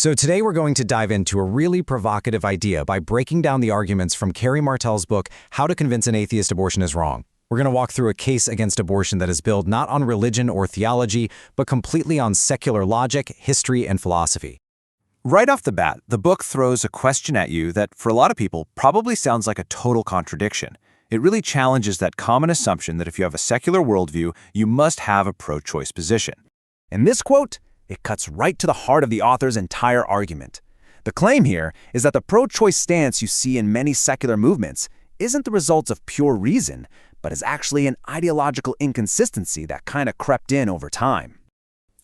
So today we're going to dive into a really provocative idea by breaking down the arguments from Carrie Martel's book, How to Convince an Atheist Abortion is Wrong. We're going to walk through a case against abortion that is built not on religion or theology, but completely on secular logic, history, and philosophy. Right off the bat, the book throws a question at you that, for a lot of people, probably sounds like a total contradiction. It really challenges that common assumption that if you have a secular worldview, you must have a pro-choice position. In this quote, it cuts right to the heart of the author's entire argument. The claim here is that the pro-choice stance you see in many secular movements isn't the result of pure reason, but is actually an ideological inconsistency that kind of crept in over time.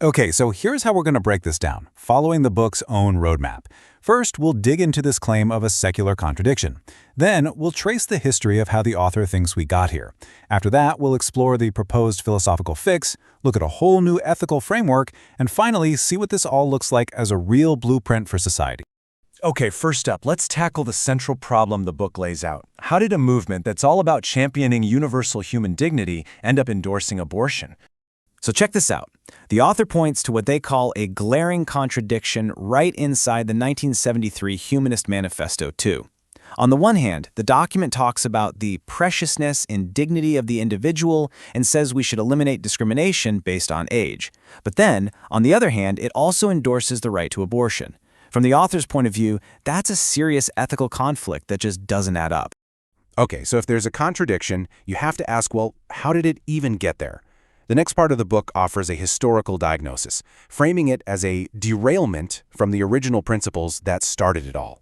Okay, so here's how we're going to break this down, following the book's own roadmap. First, we'll dig into this claim of a secular contradiction. Then, we'll trace the history of how the author thinks we got here. After that, we'll explore the proposed philosophical fix, look at a whole new ethical framework, and finally, see what this all looks like as a real blueprint for society. Okay, first up, let's tackle the central problem the book lays out. How did a movement that's all about championing universal human dignity end up endorsing abortion? So check this out. The author points to what they call a glaring contradiction right inside the 1973 Humanist Manifesto, too. On the one hand, the document talks about the preciousness and dignity of the individual and says we should eliminate discrimination based on age. But then, on the other hand, it also endorses the right to abortion. From the author's point of view, that's a serious ethical conflict that just doesn't add up. Okay, so if there's a contradiction, you have to ask, well, how did it even get there? The next part of the book offers a historical diagnosis, framing it as a derailment from the original principles that started it all.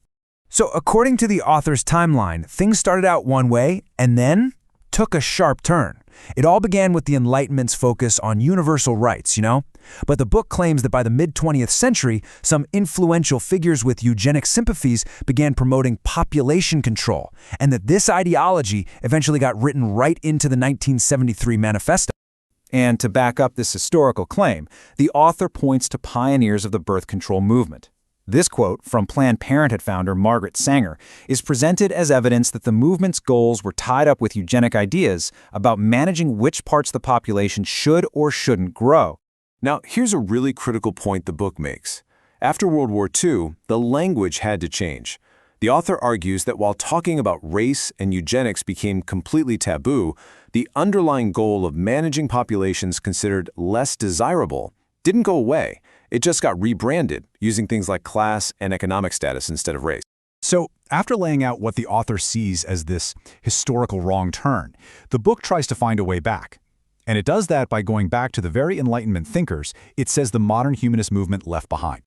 So according to the author's timeline, things started out one way and then took a sharp turn. It all began with the Enlightenment's focus on universal rights, But the book claims that by the mid-20th century, some influential figures with eugenic sympathies began promoting population control, and that this ideology eventually got written right into the 1973 Manifesto. And to back up this historical claim, the author points to pioneers of the birth control movement. This quote from Planned Parenthood founder Margaret Sanger is presented as evidence that the movement's goals were tied up with eugenic ideas about managing which parts of the population should or shouldn't grow. Now, here's a really critical point the book makes. After World War II, the language had to change. The author argues that while talking about race and eugenics became completely taboo, the underlying goal of managing populations considered less desirable didn't go away. It just got rebranded, using things like class and economic status instead of race. So, after laying out what the author sees as this historical wrong turn, the book tries to find a way back. And it does that by going back to the very Enlightenment thinkers it says the modern humanist movement left behind.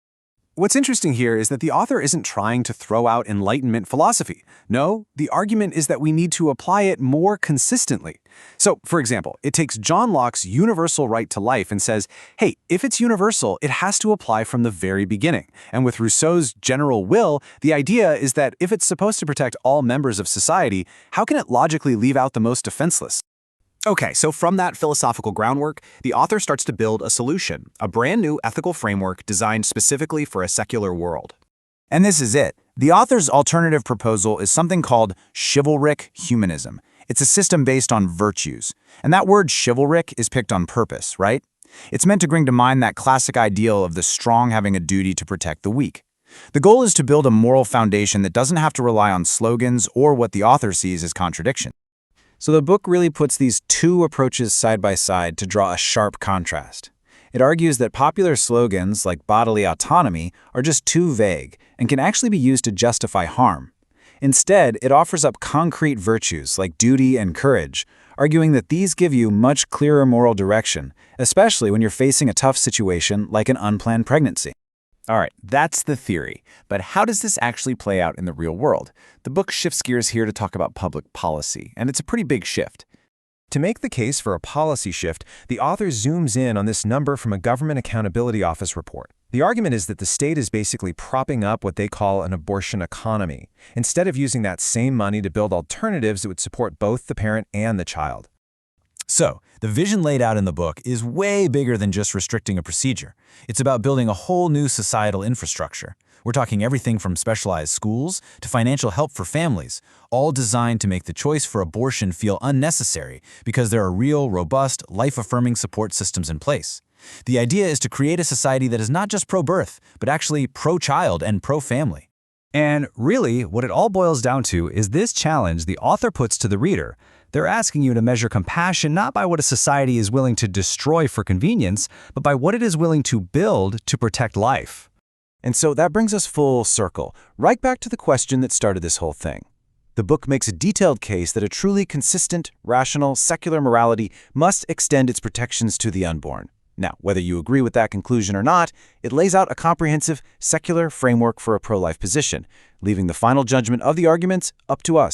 What's interesting here is that the author isn't trying to throw out Enlightenment philosophy. No, the argument is that we need to apply it more consistently. So, for example, it takes John Locke's universal right to life and says, hey, if it's universal, it has to apply from the very beginning. And with Rousseau's general will, the idea is that if it's supposed to protect all members of society, how can it logically leave out the most defenseless? Okay, so from that philosophical groundwork, the author starts to build a solution, a brand new ethical framework designed specifically for a secular world. And this is it. The author's alternative proposal is something called chivalric humanism. It's a system based on virtues. And that word chivalric is picked on purpose, right? It's meant to bring to mind that classic ideal of the strong having a duty to protect the weak. The goal is to build a moral foundation that doesn't have to rely on slogans or what the author sees as contradiction. So the book really puts these two approaches side by side to draw a sharp contrast. It argues that popular slogans like bodily autonomy are just too vague and can actually be used to justify harm. Instead, it offers up concrete virtues like duty and courage, arguing that these give you much clearer moral direction, especially when you're facing a tough situation like an unplanned pregnancy. All right, that's the theory. But how does this actually play out in the real world? The book shifts gears here to talk about public policy, and it's a pretty big shift. To make the case for a policy shift, the author zooms in on this number from a Government Accountability Office report. The argument is that the state is basically propping up what they call an abortion economy, instead of using that same money to build alternatives that would support both the parent and the child. So, the vision laid out in the book is way bigger than just restricting a procedure. It's about building a whole new societal infrastructure. We're talking everything from specialized schools to financial help for families, all designed to make the choice for abortion feel unnecessary because there are real, robust, life-affirming support systems in place. The idea is to create a society that is not just pro-birth, but actually pro-child and pro-family. And really, what it all boils down to is this challenge the author puts to the reader. They're asking you to measure compassion not by what a society is willing to destroy for convenience, but by what it is willing to build to protect life. And so that brings us full circle, right back to the question that started this whole thing. The book makes a detailed case that a truly consistent, rational, secular morality must extend its protections to the unborn. Now, whether you agree with that conclusion or not, it lays out a comprehensive, secular framework for a pro-life position, leaving the final judgment of the arguments up to us.